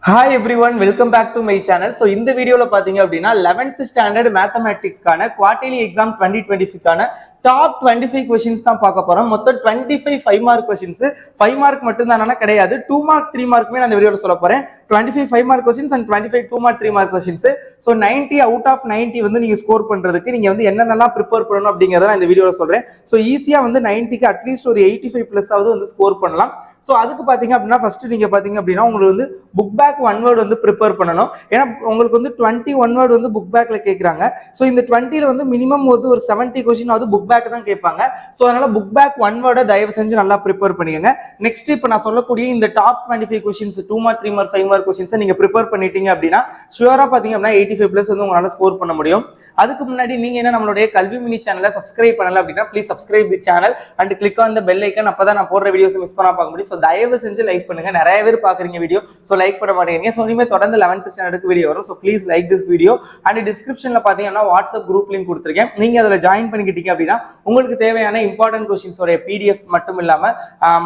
Hi everyone, welcome back to my channel. So இந்த வீடியோல பாத்தீங்க அப்படின்னா 11th ஸ்டாண்டர்ட் மேத்தமேட்டிக்ஸ்க்கான குவார்டர்லி எக்ஸாம் 2025க்கான டாப் 25 क्वेश्चंस தான் பார்க்க போறோம். மொத்தம் 25 5 மார்க் क्वेश्चंस. 5 மார்க் மட்டும் தானா கிடையாது. 2 மார்க் 3 மார்க்குமே நான் இந்த வீடியோல சொல்ல போறேன். 25 5 mark questions and 25 2 mark 3 mark questions. So 90 out of 90 வந்து நீங்க ஸ்கோர் பண்றதுக்கு நீங்க வந்து என்னென்னலாம் ப்ரிப்பேர் பண்ணணும் அப்படிங்கறத நான் இந்த வீடியோல சொல்றேன். So ஈஸியா வந்து 90க்கு அட்லீஸ்ட் ஒரு 85 பிளஸ் ஆவது வந்து ஸ்கோர் பண்ணலாம். ஸோ அதுக்கு பார்த்தீங்க அப்படின்னா ஃபர்ஸ்ட் நீங்கள் பார்த்தீங்க அப்படின்னா உங்களுக்கு வந்து புக் பேக் ஒன் வேர்டு வந்து ப்ரிப்பேர் பண்ணணும். ஏன்னா உங்களுக்கு வந்து 20 ஒன் வேர்டு வந்து புக் பேக்கில் கேட்குறாங்க. ஸோ இந்த 20ல் வந்து மினிமம் வந்து ஒரு 70 கொஸ்டின் வந்து புக் பேக் தான் கேட்பாங்க. ஸோ அதனால புக் பேக் ஒன் வேர்டை தயவு செஞ்சு நல்லா ப்ரிப்பேர் பண்ணிக்கோங்க. நெக்ஸ்ட் இப்போ நான் சொல்லக்கூடிய இந்த top 25 questions 2 mark 3 mark 5 mark கொஸ்டின்ஸை நீங்கள் ப்ரிப்பேர் பண்ணிட்டீங்க அப்படின்னா ஷுவராக பார்த்தீங்க அப்படின்னா 85 பிளஸ் வந்து உங்களால் ஸ்கோர் பண்ண முடியும். அதுக்கு முன்னாடி நீங்கள் என்ன நம்மளுடைய கல்வி மினி சேனலை சப்ஸ்கிரைப் பண்ணல அப்படின்னா please subscribe the channel and click on the bell icon. அப்போ தான் நான் போடுற வீடியோஸ் மிஸ் பண்ண பார்க்க முடியும். ஸோ தயவு செஞ்சு லைக் பண்ணுங்க. நிறைய பேர் பாக்குறீங்க வீடியோ, சோ லைக் பண்ண மாட்டேங்கிறீங்க. சோ இனிமே தொடர்ந்து 11th ஸ்டாண்டர்டுக்கு வீடியோ வரும். So please like this video and டிஸ்கிரிப்ஷன்ல பாத்தீங்கன்னா வாட்ஸ்அப் குரூப் லிங்க் கொடுத்திருக்கேன். நீங்க அதுல ஜாயின் பண்ணிக்கிட்டீங்க அப்படின்னா உங்களுக்கு தேவையான இம்பார்ட்டன்ட் क्वेश्चंस உடைய PDF மட்டும் இல்லாம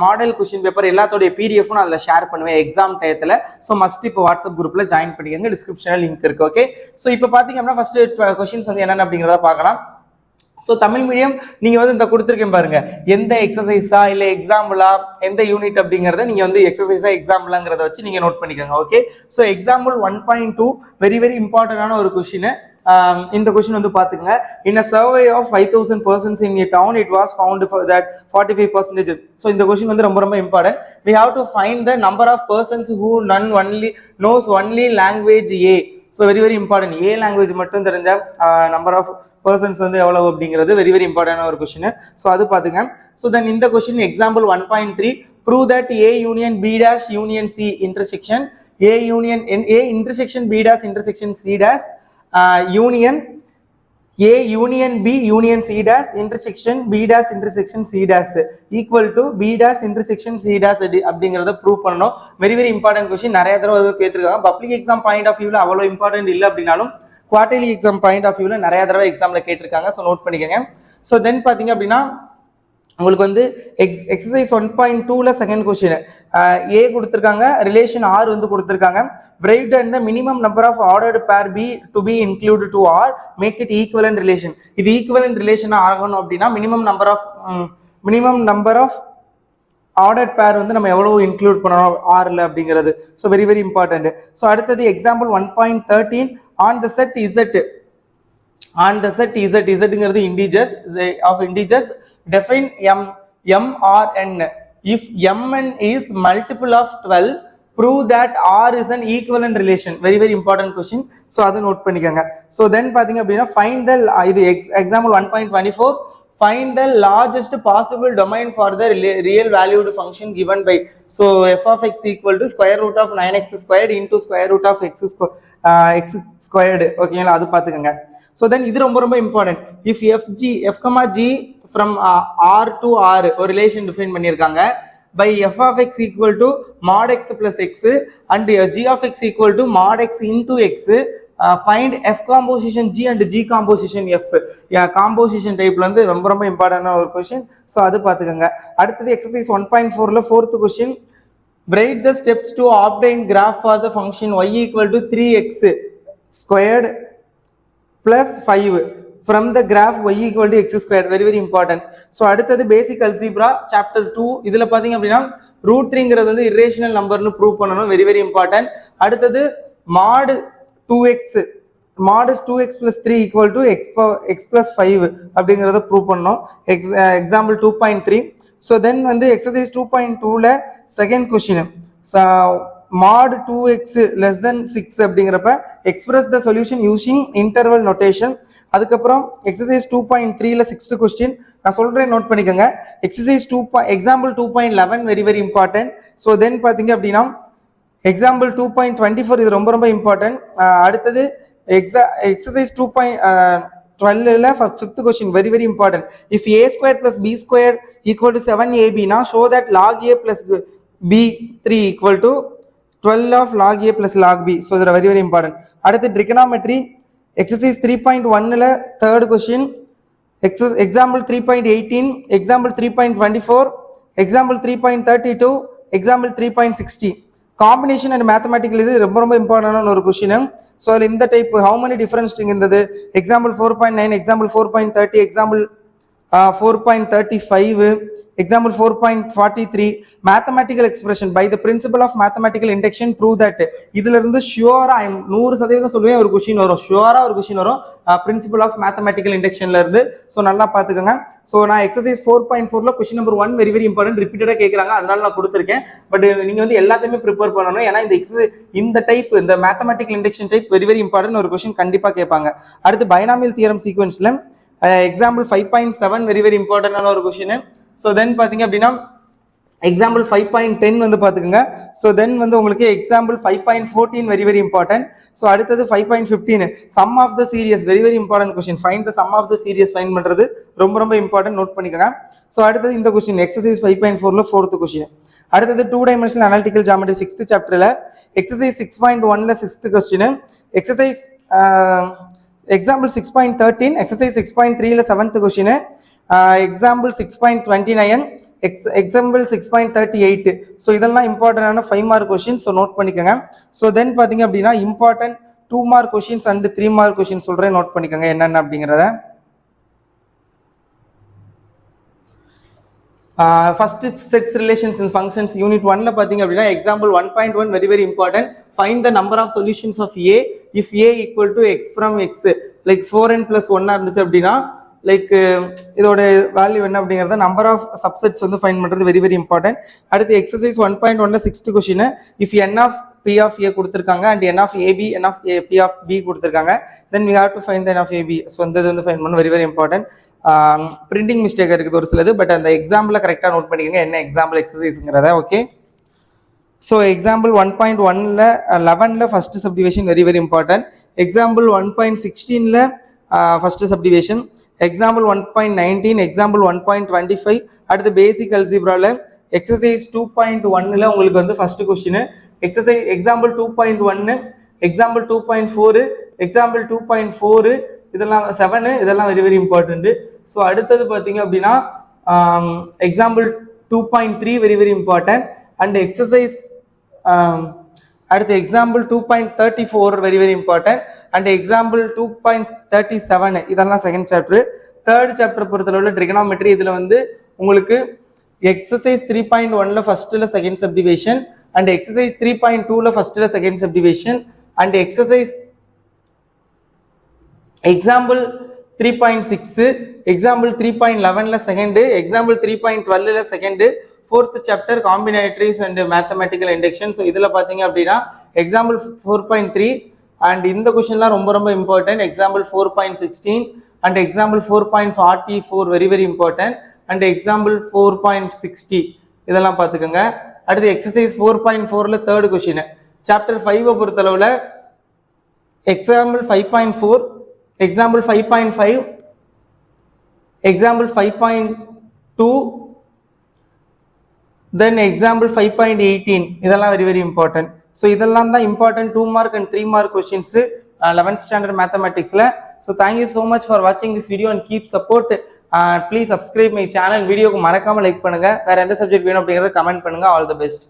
மாடல் क्वेश्चन பேப்பர் எல்லாத்தோட PDF நான் அதுல ஷேர் பண்ணுவேன் எக்ஸாம் டயத்துல. சோ மஸ்ட் இப்போ வாட்ஸ்அப் குரூப்ல ஜாயின் பண்ணிக்கங்க. டிஸ்கிரிப்ஷன்ல லிங்க் இருக்கு. ஓகே, சோ இப்போ பாத்தீங்க அப்படின்னா ஃபர்ஸ்ட் क्वेश्चंस வந்து என்னென்ன அப்படிங்கறத பார்க்கலாம். ஸோ தமிழ் மீடியம் நீங்கள் வந்து இந்த கொடுத்துருக்கேன் பாருங்க, எந்த எக்ஸசைஸா இல்லை எக்ஸாம்பிளா எந்த யூனிட் அப்படிங்கிறத நீங்கள் வந்து எக்ஸசைஸா எக்ஸாம்பிளாங்கிறத வச்சு நீங்கள் நோட் பண்ணிக்கோங்க. Okay, so example 1.2 very very இம்பார்ட்டன்டான ஒரு கொஸ்டின். இந்த கொஸ்டின் வந்து பாத்துக்கங்க. In a survey of 5000 persons in a town it was found that 45%. so இந்த கொஸ்டின் வந்து ரொம்ப ரொம்ப important. we have to find the number of persons who knows only language A. So very very important. A language மட்டும் தெரிஞ்ச number of persons வந்து எவ்வளவு அப்படிங்கிறது very very இம்பார்ட்டன்டான ஒரு கொஸ்டின். ஸோ அது பார்த்துங்க. ஸோ தென் இந்த question example 1.3 prove that A union B dash union C intersection A union A intersection B dash intersection C dash union A union B union C dash intersection B dash intersection C dash equal to B dash intersection C dash அப்படிங்கறத prove பண்ணணும். Very very important question. நிறைய தடவை கேட்டிருக்காங்க. Public exam point of வியூல அவ்வளவு important இல்லை அப்படின்னாலும் quarterly exam point of வியூல நிறைய தடவை எக்ஸாம்ல கேட்டிருக்காங்க. ஸோ நோட் பண்ணிக்கோங்க. ஸோ தென் பாத்தீங்க அப்படின்னா உங்களுக்கு வந்து எக்ஸசைஸ் 1.2ல செகண்ட் கொஸ்டின் ஏ கொடுத்துருக்காங்க, ரிலேஷன் ஆர் வந்து கொடுத்துருக்காங்க. Bright and the minimum number of ordered pair be to be include to R make it equivalent relation. இது ஈக்குவலன்ட் ரிலேஷன் ஆகணும் அப்படின்னா மினிமம் நம்பர் ஆஃப் ஆர்டர்ட் பேர் வந்து நம்ம எவ்வளவு இன்க்ளூட் பண்ணணும் ஆர்ல அப்படிங்கிறது. So very very important. So அடுத்தது example 1.13 on the set z. On the set zங்கிறது integers of integers define m or n. if mn is multiple of 12 prove that r is an equivalent relation. very very important question. so அதை note பண்ணிக்கங்க. so then பாத்தீங்க அப்படின்னா find the இது example 1.24 find the largest possible domain for the real valued function given by. so f of x equal to square root of 9x squared into square root of x squared. ஓகேங்களா, அது பாத்துக்கங்க. so then இது ரொம்ப ரொம்ப important. if f comma g from r to r ஒரு relation define பண்ணியிருக்காங்க by f of x equal to mod x plus x and g of x equal to mod x into x. find f composition g and g composition f. composition டைப்ல வந்து ரொம்ப ரொம்ப இம்பார்ட்டன்டான ஒரு question. So அது பாத்துக்கங்க. அடுத்து exercise 1.4ல fourth question write the steps to obtain graph for the function y equal to 3x squared plus 5 from the graph y equal to x squared. very very important. so அடுத்தது basic algebra chapter 2. இதுல பாத்தீங்க அப்படின்னா √3ங்கிறது வந்து irrational நம்பர்னு prove பண்ணனும். very very important. அடுத்தது mod 2x mod 2x plus 3 equal to x plus 5 அப்படிங்கறத prove பண்ணனும். example 2.3. so then வந்து exercise 2.2ல second question mod 2x less than 6 அப்படிங்கறப்ப express the solution using interval notation. அதுக்கப்புறம் exercise 2.3ல sixth question நான் சொல்றேன் note பண்ணிக்கங்க. exercise 2 example 2.11 very very important. so then பாத்தீங்க அப்படின்னா example 2.24 இது ரொம்ப ரொம்ப இம்பார்ட்டன்ட். அடுத்தது exercise 2.12ல fifth question very very important. if a squared plus b squared equal to 7ab now show that log a plus b3 equal to 12 of log a plus log b. so இது very very important. அடுத்து trigonometry exercise 3.1ல third question example 3.18 example 3.24 example 3.32 example 3.60 combination and mathematical இது ரொம்ப ரொம்ப இம்பார்ட்டன்டான ஒரு question. So அதில் இந்த type how many difference string இருந்தது, example 4.9, example 4.30, example 4.35, example 4.43, mathematical expression by the principle of mathematical induction prove that. இதுல இருந்து ஷுவரா 100% சொல்லுவேன் ஒரு கொஸ்டின் வரும், ஷுவரா ஒரு கொஸ்டின் வரும் பிரின்சிபல் ஆஃப் மேத்தமேட்டிக்கல் இண்டக்ஷன்ல இருந்து. ஸோ நல்லா பாத்துக்கோங்க. ஸோ நான் எக்ஸசைஸ் 4.4ல question number 1 very very important, ரிப்பீட்டடா கேட்கறாங்க, அதனால நான் கொடுத்துருக்கேன். பட் நீங்க வந்து எல்லாத்தையுமே ப்ரிப்பேர் பண்ணணும், ஏன்னா இந்த டைப் இந்த mathematical induction type very very important ஒரு கொஸ்டின் கண்டிப்பா கேட்பாங்க. அடுத்து பைனாமியல் தியரம் சீக்வன்ஸ்ல எக்ஸாம்பிள் 5.7 வெரி வெரி இம்பார்ட்டன்டான ஒரு கொஸ்டின். ஸோ தென் பார்த்தீங்க அப்படின்னா எக்ஸாம்பிள் 5.10 வந்து பார்த்துக்கோங்க. ஸோ தென் வந்து உங்களுக்கு example 5.14 very very important. So அடுத்தது 5.15 sum of the series very very important question. Find the sum of the series find பண்ணுறது ரொம்ப ரொம்ப இம்பார்ட்டன்ட், நோட் பண்ணிக்கோங்க. ஸோ அடுத்தது இந்த கொஸ்டின் எக்ஸசைஸ் 5.4ல 4th கொஸ்டின். அடுத்தது 2 dimensional analytical geometry 6th சாப்டர்ல exercise 6.1ல 6th question. Exercise example 6.13, exercise 6.3ல 7th question. Example 6.29, example 6.38. So இதெல்லாம் இம்பார்ட்டன்டான 5 மார்க் கொஸ்டின். ஸோ நோட் பண்ணிக்கோங்க. ஸோ தென் பார்த்தீங்க அப்படின்னா important 2 mark questions and 3 mark question சொல்றேன், நோட் பண்ணிக்கோங்க என்னென்ன அப்படிங்கிறத. First sets relations in functions unit 1ல பார்த்தீங்க அப்படின்னா example 1.1 very very important. Find the number of solutions of A if A equal to X from X, like 4n + 1 இருந்துச்சு அப்படின்னா like இதோட வேல்யூ என்ன அப்படிங்கிறத நம்பர் ஆஃப் சப்செட்ஸ் வந்து find பண்றது வெரி வெரி இம்பார்ட்டன்ட். அடுத்து எக்ஸசைஸ் 1.1ல 6th question. If n of p of a கொடுத்துருக்காங்க and n of ab n of p ஆஃப் b கொடுத்துருக்காங்க, then we have to find the n of ab. So இந்த இது வந்து find பண்ண very very important. Printing mistake இருக்குது ஒரு சிலது, பட் அந்த எக்ஸாம்பிள் கரெக்டாக நோட் பண்ணிக்கோங்க என்ன எக்ஸாம்பிள் எக்ஸசைஸ்ங்கிறத. ஓகே, ஸோ எக்ஸாம்பிள் 1.1ல 11ல first subdivision very very important. Example 1.16ல ஃபர்ஸ்ட் சப்டிவிஷன். Example 1.19, example 1.25. அடுத்து பேசிக் அல்ஜிப்ரால எக்ஸசைஸ் 2.1ல உங்களுக்கு வந்து first question. Exercise example 2.1, example 2.4, example 2.4, இதெல்லாம் 7, இதெல்லாம் வெரி வெரி இம்பார்ட்டன்ட். ஸோ அடுத்தது பார்த்தீங்க அப்படின்னா example 2.3 very very important. And exercise அடுத்து example 2.34 very very important. And example 2.37 இதெல்லாம் செகண்ட் சாப்டர். தேர்ட் சாப்டர் பொறுத்தளவுல ட்ரிகனாமெட்ரி, இதுல வந்து உங்களுக்கு எக்ஸசைஸ் 3.1ல ஃபர்ஸ்ட்ல செகண்ட் சப்டிவிஷன், அண்ட் எக்ஸசைஸ் 3.2ல ஃபர்ஸ்ட்ல second subdivision, and exercise example 3.6, example 3.11ல செகண்ட், எக்ஸாம்பிள் 3.12ல second. Fourth chapter combinatorics and mathematical induction. So இதில் பார்த்தீங்க அப்படின்னா எக்ஸாம்பிள் 4.3 அண்ட் இந்த கொஸ்டின்லாம் ரொம்ப ரொம்ப important. Example 4.16 and example 4.44 very very important. And example 4.60 இதெல்லாம் பார்த்துக்கோங்க. அடுத்து எக்ஸசைஸ் 4.4ல தேர்ட் கொஸ்டின். சாப்டர் 5 பொறுத்தளவில் example 5.4, example 5.5, example 5.2, then example 5.18 இதெல்லாம் வெரி வெரி இம்பார்ட்டன்ட். ஸோ இதெல்லாம் தான் important 2 mark and 3 mark questions 11th standard மேத்தமெட்டிக்ஸ்ல. So thank you so much for வாட்சிங் this video and keep support. Please subscribe my channel. வீடியோக்கு மறக்காம like பண்ணுங்க. வேற எந்த சப்ஜெக்ட் வேணும் அப்படிங்கிறத கமெண்ட் பண்ணுங்க. All the best.